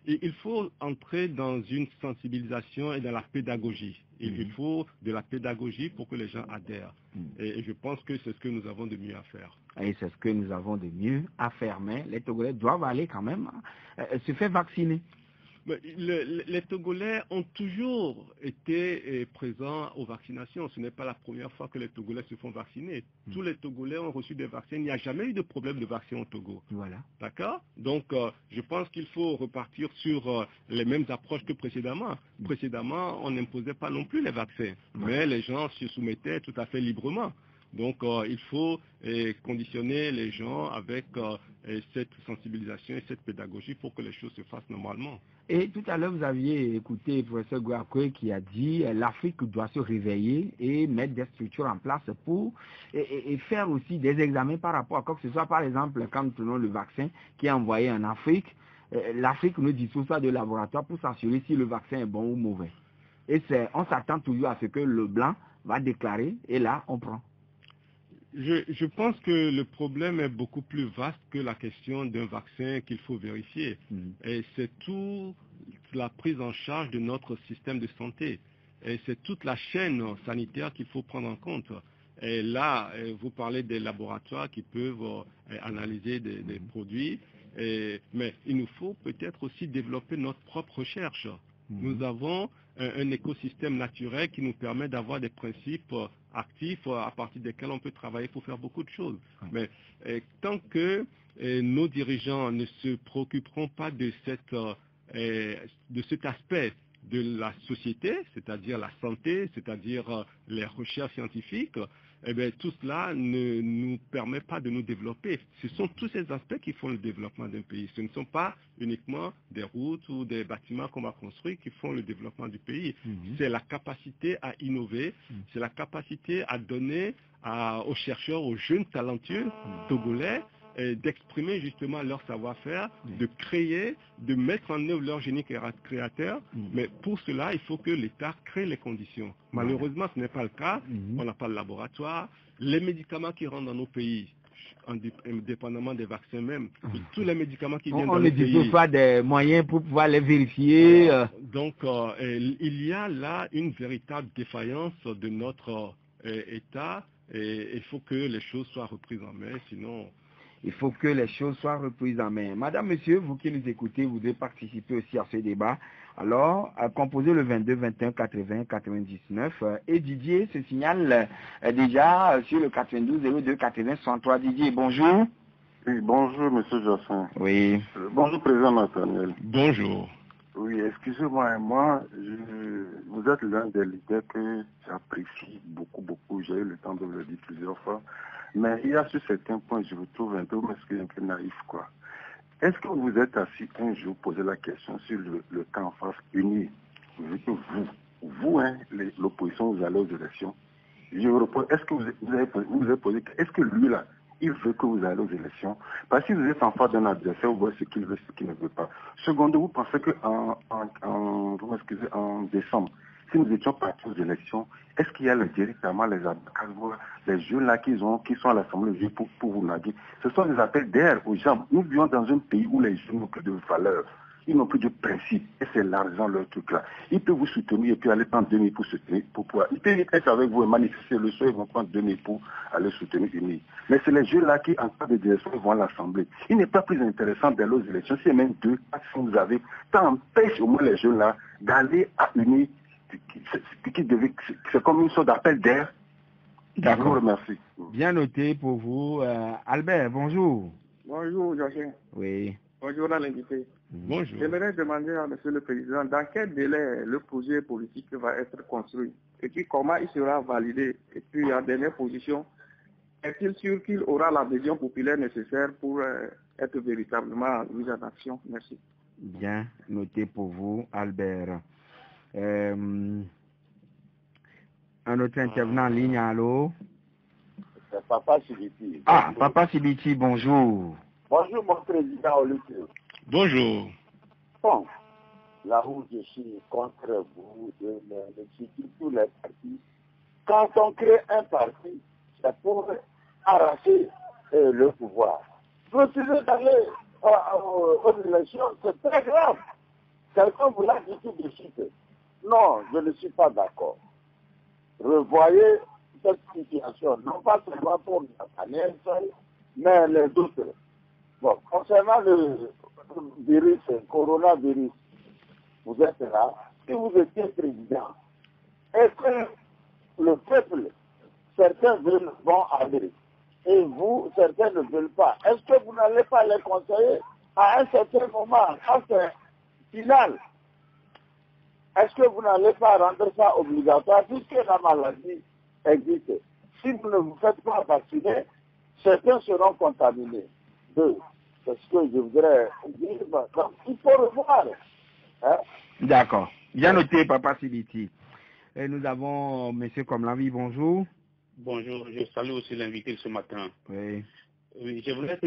Il faut entrer dans une sensibilisation et dans la pédagogie. Il faut de la pédagogie pour que les gens adhèrent. Et je pense que c'est ce que nous avons de mieux à faire. Et c'est ce que nous avons de mieux à faire. Mais les Togolais doivent aller quand même se faire vacciner. Les Togolais ont toujours été présents aux vaccinations. Ce n'est pas la première fois que les Togolais se font vacciner. Tous les Togolais ont reçu des vaccins. Il n'y a jamais eu de problème de vaccin au Togo. Voilà. D'accord? Donc, je pense qu'il faut repartir sur les mêmes approches que précédemment. Précédemment, on n'imposait pas non plus les vaccins. Mais les gens se soumettaient tout à fait librement. Donc, il faut conditionner les gens avec cette sensibilisation et cette pédagogie pour que les choses se fassent normalement. Et tout à l'heure, vous aviez écouté le professeur Gouakoué qui a dit l'Afrique doit se réveiller et mettre des structures en place pour et faire aussi des examens par rapport à quoi que ce soit. Par exemple, quand nous prenons le vaccin qui est envoyé en Afrique, l'Afrique nous dispose pas de laboratoire pour s'assurer si le vaccin est bon ou mauvais. Et on s'attend toujours à ce que le blanc va déclarer et là, on prend. Je pense que le problème est beaucoup plus vaste que la question d'un vaccin qu'il faut vérifier. Et c'est toute la prise en charge de notre système de santé. Et c'est toute la chaîne sanitaire qu'il faut prendre en compte. Et là, vous parlez des laboratoires qui peuvent analyser des produits. Mais il nous faut peut-être aussi développer notre propre recherche. Nous avons un écosystème naturel qui nous permet d'avoir des principes actifs à partir desquels on peut travailler pour faire beaucoup de choses. Mais tant que nos dirigeants ne se préoccuperont pas de cet aspect de la société, c'est-à-dire la santé, c'est-à-dire les recherches scientifiques, tout cela ne nous permet pas de nous développer. Ce sont tous ces aspects qui font le développement d'un pays. Ce ne sont pas uniquement des routes ou des bâtiments qu'on va construire qui font le développement du pays. C'est la capacité à innover, c'est la capacité à donner aux chercheurs, aux jeunes talentueux togolais, d'exprimer justement leur savoir-faire, de créer, de mettre en œuvre leur génie créateur. Mais pour cela, il faut que l'État crée les conditions. Malheureusement, ce n'est pas le cas. On n'a pas de laboratoire. Les médicaments qui rentrent dans nos pays, indépendamment des vaccins même, tous les médicaments qui viennent dans nos pays... On ne dispose pas des moyens pour pouvoir les vérifier. Donc, il y a là une véritable défaillance de notre État et il faut que les choses soient reprises en main, sinon... Il faut que les choses soient reprises en main. Madame, monsieur, vous qui nous écoutez, vous devez participer aussi à ce débat. Alors, composez le 22 21 80 99. Et Didier se signale déjà sur le 92 02 80 63. Didier, bonjour. Oui, bonjour, monsieur Jossin. Oui. Bonjour, président Nathaniel. Bonjour. Oui, Oui, excusez-moi, vous êtes l'un des leaders que j'apprécie beaucoup. J'ai eu le temps de vous le dire plusieurs fois. Mais il y a sur certains points, je vous trouve un peu naïf, quoi. Est-ce que vous êtes assis un jour poser la question sur le camp en face uni, vu que vous, l'opposition, vous allez aux élections? Je vous repose, est-ce que vous avez posé, est-ce que lui là, il veut que vous allez aux élections? Parce que si vous êtes en face d'un adversaire, vous voyez ce qu'il veut, ce qu'il ne veut pas. Secondo, vous pensez que en décembre, si nous étions partis aux élections, est-ce qu'il y a directement les jeunes là qui sont à l'Assemblée pour vous narguer? Ce sont des appels d'air aux gens. Nous vivons dans un pays où les jeunes n'ont plus de valeur. Ils n'ont plus de principe. Et c'est l'argent, leur truc là. Ils peuvent vous soutenir et puis aller prendre 2 000 pour soutenir. Ils peuvent être avec vous et manifester le soir, ils vont prendre 2 000 pour aller soutenir unis. Mais c'est les jeux là qui, en cas de direction, vont à l'Assemblée. Il n'est pas plus intéressant d'aller aux élections. Si même 2, 4, si vous avez, ça empêche au moins les jeunes là d'aller à unis. C'est comme une sorte d'appel d'air. D'accord. Je vous remercie. Bien noté pour vous. Albert, bonjour. Bonjour, Joachim. Oui. Bonjour à l'invité. Bonjour. J'aimerais demander à M. le Président dans quel délai le projet politique va être construit et puis comment il sera validé. Et puis en dernière position, est-il sûr qu'il aura l'adhésion populaire nécessaire pour être véritablement mis en action? Merci. Bien noté pour vous, Albert. Un autre intervenant en ligne, allô? C'est Papa Sibiti. Ah, Papa Sibiti, bonjour. Bonjour, mon président Oluke. Bonjour. Bon, là où je suis contre vous, je suis tous les partis. Quand on crée un parti, c'est pour arracher le pouvoir. Refuser d'aller aux élections, c'est très grave. Quelqu'un vous l'a dit tout de suite. Non, je ne suis pas d'accord. Revoyez cette situation, non pas seulement pour Nathaniel seul, mais les autres. Bon, concernant le virus, le coronavirus, vous êtes là. Si vous étiez président, est-ce que le peuple, certains vont aller, et vous, certains ne veulent pas? Est-ce que vous n'allez pas les conseiller à un certain moment, quand c'est final? Est-ce que vous n'allez pas rendre ça obligatoire puisque la maladie existe? Si vous ne vous faites pas vacciner, certains seront contaminés. 2. C'est ce que je voudrais dire. Donc, il faut revoir. Hein? D'accord. Bien noté, Papa Sibiti. Et nous avons M. Komlavi, bonjour. Bonjour, je salue aussi l'invité ce matin. Oui. Oui, je voulais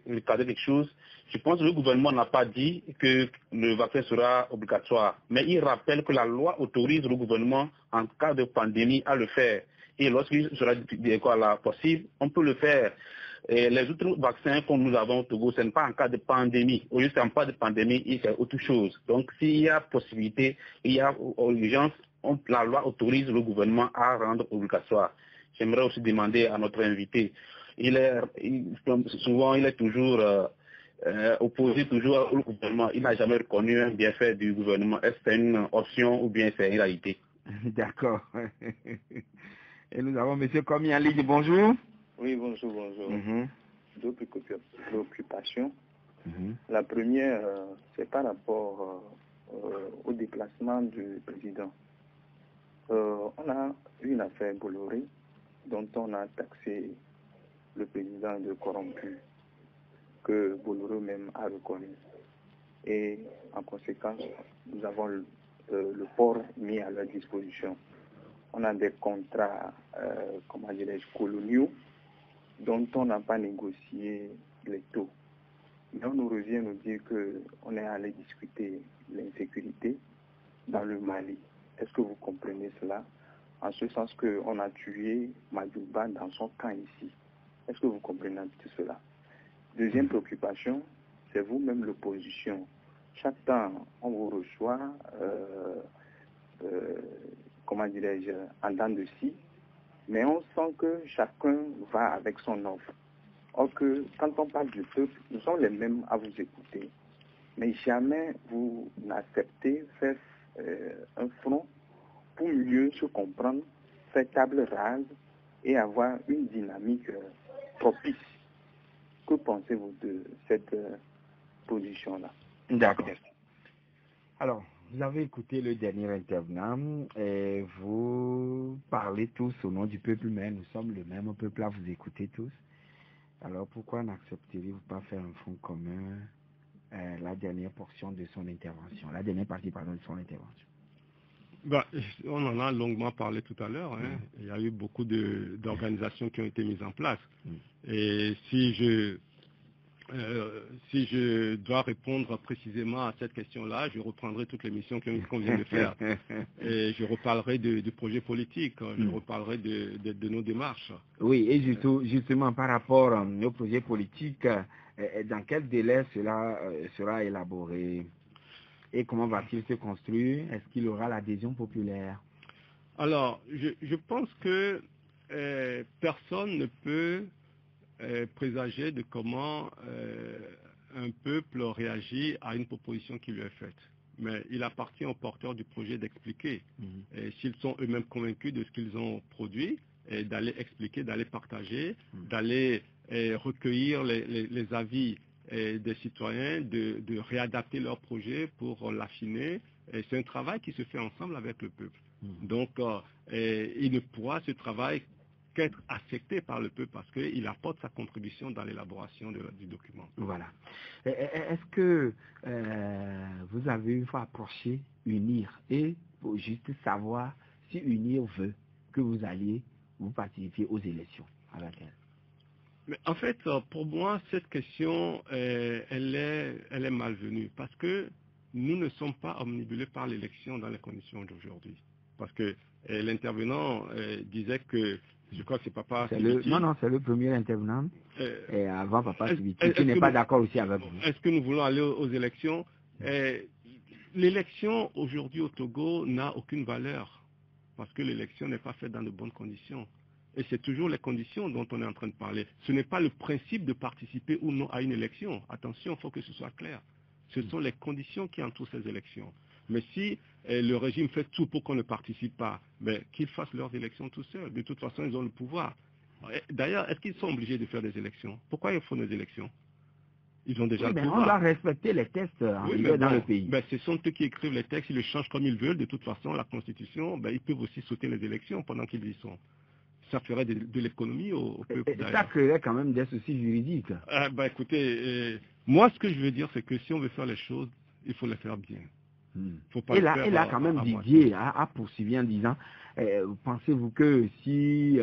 recadrer quelque chose. Je pense que le gouvernement n'a pas dit que le vaccin sera obligatoire, mais il rappelle que la loi autorise le gouvernement, en cas de pandémie, à le faire. Et lorsqu'il sera possible, on peut le faire. Et les autres vaccins que nous avons au Togo, ce n'est pas en cas de pandémie. Au lieu en cas de pandémie, il fait autre chose. Donc, s'il y a possibilité, il y a urgence, la loi autorise le gouvernement à rendre obligatoire. J'aimerais aussi demander à notre invité. Souvent, il est toujours opposé toujours au gouvernement. Il n'a jamais reconnu un bienfait du gouvernement. Est-ce que c'est une option ou bien c'est une réalité? D'accord. Et nous avons M. Komi en ligne. Bonjour. Oui, bonjour. Mm-hmm. Deux préoccupations. Mm-hmm. La première, c'est par rapport au déplacement du président. On a eu une affaire Bolloré dont on a taxé le président de corrompu, que Bolloré même a reconnu. Et en conséquence, nous avons le port mis à leur disposition. On a des contrats, coloniaux, dont on n'a pas négocié les taux. Mais on nous revient nous dire qu'on est allé discuter l'insécurité dans le Mali. Est-ce que vous comprenez cela? En ce sens qu'on a tué Madouba dans son camp ici. Est-ce que vous comprenez tout cela? Deuxième préoccupation, c'est vous-même l'opposition. Chaque temps, on vous reçoit, en dents de scie, mais on sent que chacun va avec son offre. Or que quand on parle du peuple, nous sommes les mêmes à vous écouter. Mais jamais vous n'acceptez faire un front pour mieux se comprendre, faire table rase et avoir une dynamique propice. Que pensez-vous de cette position-là? D'accord. Alors, vous avez écouté le dernier intervenant et vous parlez tous au nom du peuple, mais nous sommes le même peuple, là, vous écoutez tous. Alors, pourquoi n'accepteriez-vous pas faire un front commun la dernière portion de son intervention, la dernière partie, pardon, de son intervention? Bah, on en a longuement parlé tout à l'heure. Hein. Il y a eu beaucoup d'organisations qui ont été mises en place. Et si je dois répondre précisément à cette question-là, je reprendrai toutes les missions qu'on vient de faire. Et je reparlerai du projet politique, je reparlerai de nos démarches. Oui, et justement par rapport au projet politique, dans quel délai cela sera élaboré et comment va-t-il se construire? Est-ce qu'il aura l'adhésion populaire? Alors, je pense que personne ne peut présager de comment un peuple réagit à une proposition qui lui est faite. Mais il appartient aux porteurs du projet d'expliquer. Et s'ils sont eux-mêmes convaincus de ce qu'ils ont produit, et d'aller expliquer, d'aller partager, d'aller recueillir les avis des citoyens, de réadapter leur projet pour l'affiner. Et c'est un travail qui se fait ensemble avec le peuple. Donc, il ne pourra ce travail qu'être accepté par le peuple parce qu'il apporte sa contribution dans l'élaboration du document. Voilà. Est-ce que vous avez une fois approché UNIR et pour juste savoir si UNIR veut que vous alliez vous participer aux élections à laquelle? Mais en fait, pour moi, cette question, elle est malvenue parce que nous ne sommes pas omnibulés par l'élection dans les conditions d'aujourd'hui. Parce que l'intervenant disait que, je crois que c'est Papa Sibiti. Non, c'est le premier intervenant. Et avant Papa Sibiti, qui n'est pas d'accord aussi avec vous. Est-ce que nous voulons aller aux élections? L'élection aujourd'hui au Togo n'a aucune valeur parce que l'élection n'est pas faite dans de bonnes conditions. Et c'est toujours les conditions dont on est en train de parler. Ce n'est pas le principe de participer ou non à une élection. Attention, il faut que ce soit clair. Ce sont les conditions qui entourent ces élections. Mais si le régime fait tout pour qu'on ne participe pas, qu'ils fassent leurs élections tout seuls. De toute façon, ils ont le pouvoir. D'ailleurs, est-ce qu'ils sont obligés de faire des élections? Pourquoi ils font des élections? Ils ont déjà le pouvoir. On doit respecter les textes dans le pays. Ce sont eux qui écrivent les textes, ils les changent comme ils veulent. De toute façon, la Constitution, ils peuvent aussi sauter les élections pendant qu'ils y sont. Ça ferait de l'économie au peuple. Ça créerait quand même des soucis juridiques. Écoutez, moi ce que je veux dire, c'est que si on veut faire les choses, il faut les faire bien. Faut pas et là, quand même, Didier a poursuivi en disant, pensez-vous que si,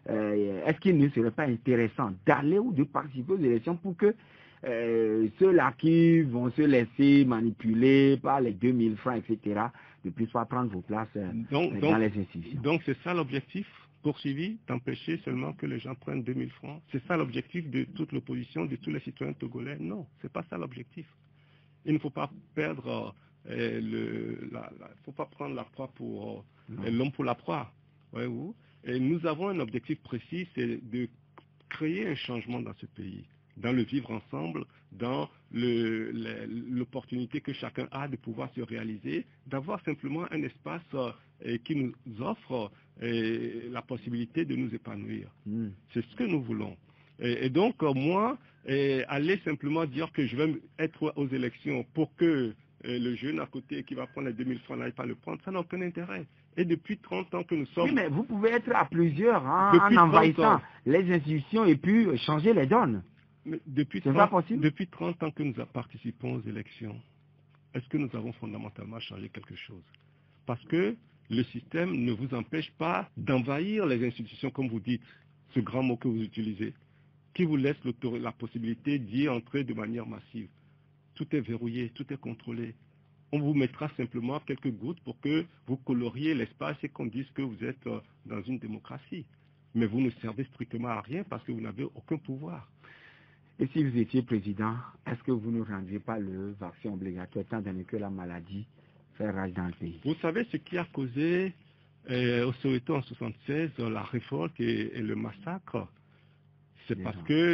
est-ce qu'il ne serait pas intéressant d'aller ou de participer aux élections pour que ceux-là qui vont se laisser manipuler par les 2000 francs, etc., ne puissent pas prendre vos places dans les institutions? Donc c'est ça l'objectif poursuivi, d'empêcher seulement que les gens prennent 2000 francs. C'est ça l'objectif de toute l'opposition, de tous les citoyens togolais? Non, c'est pas ça l'objectif. Il ne faut pas perdre faut pas prendre la proie pour l'homme pour la proie. Voyez-vous? Et nous avons un objectif précis, c'est de créer un changement dans ce pays, dans le vivre ensemble, dans l'opportunité que chacun a de pouvoir se réaliser, d'avoir simplement un espace qui nous offre la possibilité de nous épanouir. C'est ce que nous voulons. Et donc, moi, aller simplement dire que je vais être aux élections pour que le jeune à côté qui va prendre les 2000 francs n'aille pas le prendre, ça n'a aucun intérêt. Et depuis 30 ans que nous sommes... Oui, mais vous pouvez être à plusieurs en envahissant les institutions et puis changer les donnes. Depuis 30 ans que nous participons aux élections, est-ce que nous avons fondamentalement changé quelque chose? Parce que le système ne vous empêche pas d'envahir les institutions, comme vous dites, ce grand mot que vous utilisez, qui vous laisse la possibilité d'y entrer de manière massive. Tout est verrouillé, tout est contrôlé. On vous mettra simplement quelques gouttes pour que vous coloriez l'espace et qu'on dise que vous êtes dans une démocratie. Mais vous ne servez strictement à rien parce que vous n'avez aucun pouvoir. Et si vous étiez président, est-ce que vous ne rendriez pas le vaccin obligatoire étant donné que la maladie fait rage dans le pays? Vous savez ce qui a causé au Soweto en 1976 la révolte et le massacre? C'est parce que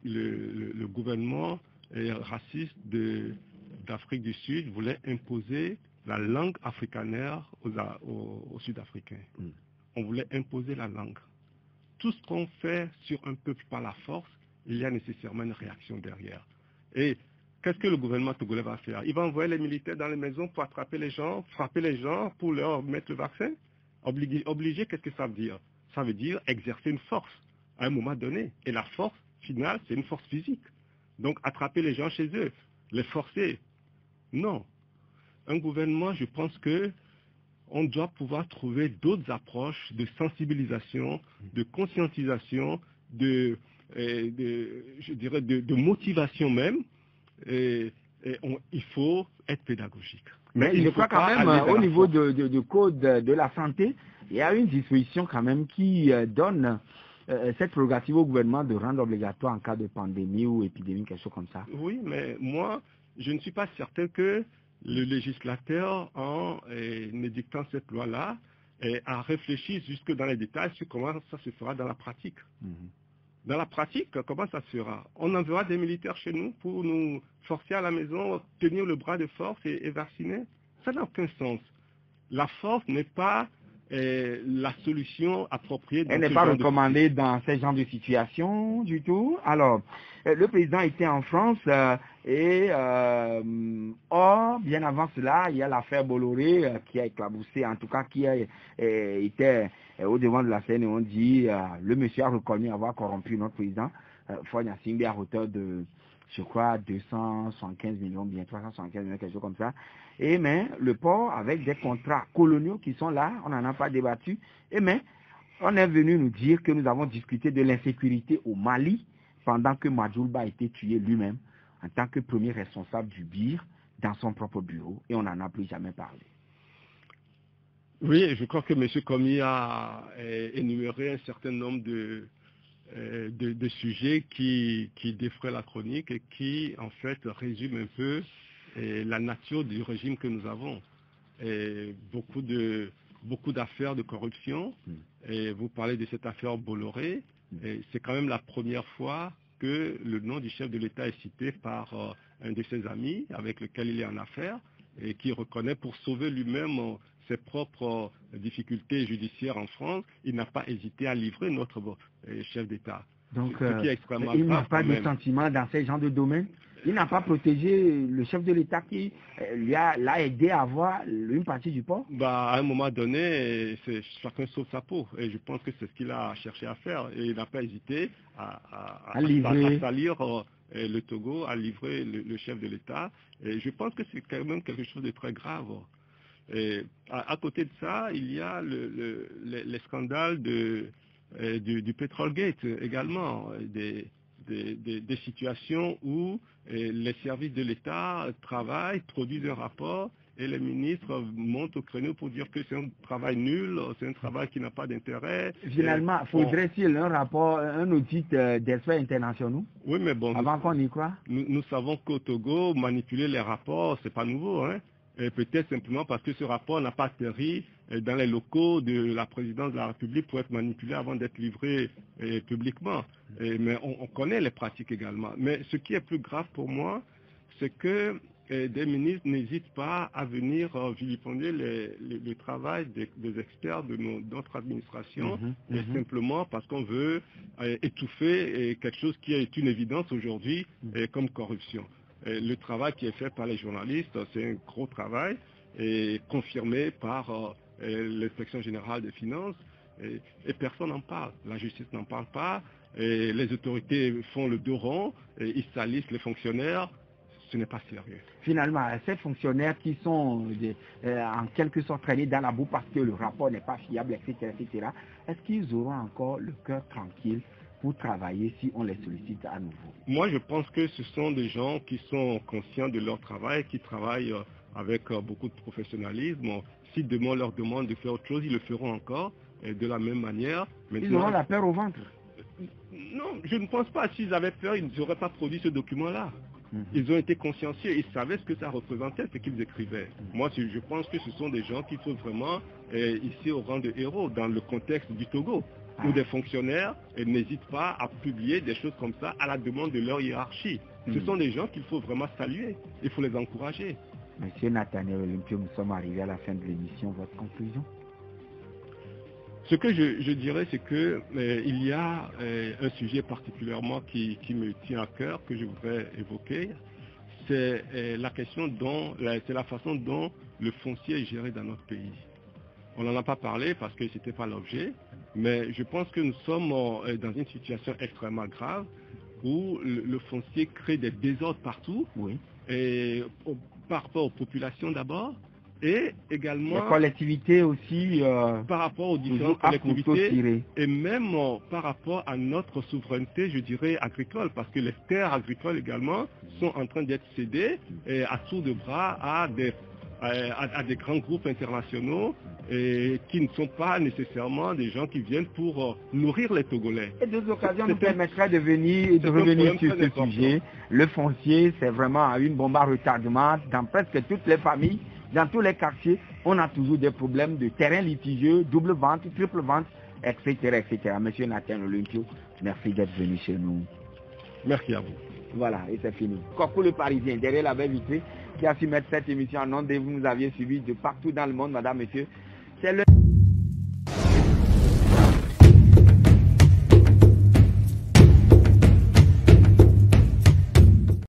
le gouvernement raciste d'Afrique du Sud voulait imposer la langue africanaire aux Sud-Africains. On voulait imposer la langue. Tout ce qu'on fait sur un peuple par la force, il y a nécessairement une réaction derrière. Et qu'est-ce que le gouvernement togolais va faire? Il va envoyer les militaires dans les maisons pour attraper les gens, frapper les gens, pour leur mettre le vaccin? Obliger, qu'est-ce que ça veut dire? Ça veut dire exercer une force à un moment donné. Et la force finale, c'est une force physique. Donc attraper les gens chez eux, les forcer. Non. Un gouvernement, je pense que on doit pouvoir trouver d'autres approches de sensibilisation, de conscientisation, de motivation même. Il faut être pédagogique. Mais je crois quand même, au niveau du code de la santé, il y a une disposition quand même qui donne cette prérogative au gouvernement de rendre obligatoire en cas de pandémie ou épidémie, quelque chose comme ça. Oui, mais moi, je ne suis pas certain que le législateur, en édictant cette loi-là, a réfléchi jusque dans les détails sur comment ça se fera dans la pratique. Dans la pratique, comment ça se fera? On enverra des militaires chez nous pour nous forcer à la maison, tenir le bras de force et vacciner? Ça n'a aucun sens. La force n'est pas la solution appropriée. Elle n'est pas recommandée dans ce genre de situation du tout. Alors, le président était en France bien avant cela, il y a l'affaire Bolloré qui a éclaboussé, en tout cas qui a été au devant de la scène et on dit le monsieur a reconnu avoir corrompu notre président Fonya Simbi à hauteur de, je crois, 275 millions, bien 375 millions, quelque chose comme ça. Et mais le port, avec des contrats coloniaux qui sont là, on n'en a pas débattu. Et mais on est venu nous dire que nous avons discuté de l'insécurité au Mali pendant que Madjoulba a été tué lui-même en tant que premier responsable du BIR dans son propre bureau. Et on n'en a plus jamais parlé. Oui, je crois que M. Komi a énuméré un certain nombre de sujets qui défraient la chronique et qui, en fait, résument un peu la nature du régime que nous avons. Et beaucoup d'affaires de corruption. Et vous parlez de cette affaire Bolloré. C'est quand même la première fois que le nom du chef de l'État est cité par un de ses amis avec lequel il est en affaires et qui reconnaît pour sauver lui-même ses propres difficultés judiciaires en France, il n'a pas hésité à livrer notre chef d'État. Donc, ce qui est extrêmement il n'a grave, pas de sentiment dans ce genre de domaine. Il n'a pas protégé le chef de l'État qui l'a aidé à avoir une partie du port. À un moment donné, chacun sauve sa peau. Et je pense que c'est ce qu'il a cherché à faire. Et il n'a pas hésité à salir le Togo, à livrer le chef de l'État. Et je pense que c'est quand même quelque chose de très grave. Et à côté de ça, il y a les scandales du Petrolgate également, des situations où les services de l'État travaillent, produisent un rapport et les ministres montent au créneau pour dire que c'est un travail nul, c'est un travail qui n'a pas d'intérêt. Finalement, faudrait-il un rapport, un audit d'experts internationaux? Oui, mais bon, avant qu'on y croit. Nous savons qu'au Togo, manipuler les rapports, c'est pas nouveau, hein. Et peut-être simplement parce que ce rapport n'a pas atterri dans les locaux de la présidence de la République pour être manipulé avant d'être livré publiquement. Mais on connaît les pratiques également. Mais ce qui est plus grave pour moi, c'est que des ministres n'hésitent pas à venir vilipender le travail des experts de notre administration, simplement parce qu'on veut étouffer quelque chose qui est une évidence aujourd'hui comme corruption. Le travail qui est fait par les journalistes, c'est un gros travail, et confirmé par l'inspection générale des finances, et personne n'en parle. La justice n'en parle pas, et les autorités font le dos rond, et ils salissent les fonctionnaires. Ce n'est pas sérieux. Finalement, ces fonctionnaires qui sont en quelque sorte traînés dans la boue parce que le rapport n'est pas fiable, etc., est-ce qu'ils auront encore le cœur tranquille pour travailler si on les sollicite à nouveau? Moi, je pense que ce sont des gens qui sont conscients de leur travail, qui travaillent avec beaucoup de professionnalisme. Si demain on leur demande de faire autre chose, ils le feront encore de la même manière. Maintenant, ils auront la peur au ventre? Non, je ne pense pas. S'ils avaient peur, ils n'auraient pas produit ce document-là. Ils ont été consciencieux, ils savaient ce que ça représentait, ce qu'ils écrivaient. Moi, je pense que ce sont des gens qu'il faut vraiment, ici au rang de héros, dans le contexte du Togo, où des fonctionnaires n'hésitent pas à publier des choses comme ça à la demande de leur hiérarchie. Ce sont des gens qu'il faut vraiment saluer, il faut les encourager. Monsieur Nathaniel Olympio, nous sommes arrivés à la fin de l'émission. Votre conclusion? Ce que je dirais, c'est que il y a un sujet particulièrement qui me tient à cœur, que je voudrais évoquer. c'est la question c'est la façon dont le foncier est géré dans notre pays. On n'en a pas parlé parce que ce n'était pas l'objet, mais je pense que nous sommes dans une situation extrêmement grave où le foncier crée des désordres partout, et par rapport aux populations d'abord, et également les collectivités aussi, par rapport aux différentes collectivités, et même par rapport à notre souveraineté, je dirais, agricole, parce que les terres agricoles également sont en train d'être cédées à tour de bras à des grands groupes internationaux et qui ne sont pas nécessairement des gens qui viennent pour nourrir les Togolais. Et deux occasions nous permettraient de revenir sur ce sujet. Le foncier, c'est vraiment une bombe à retardement dans presque toutes les familles. Dans tous les quartiers, on a toujours des problèmes de terrain litigieux, double vente, triple vente, etc. etc. Monsieur Nathan Olympio, merci d'être venu chez nous. Merci à vous. Voilà, et c'est fini. Coucou le Parisien, derrière la belle vitrine, qui a su mettre cette émission en ondes et vous nous aviez suivi de partout dans le monde, madame, monsieur.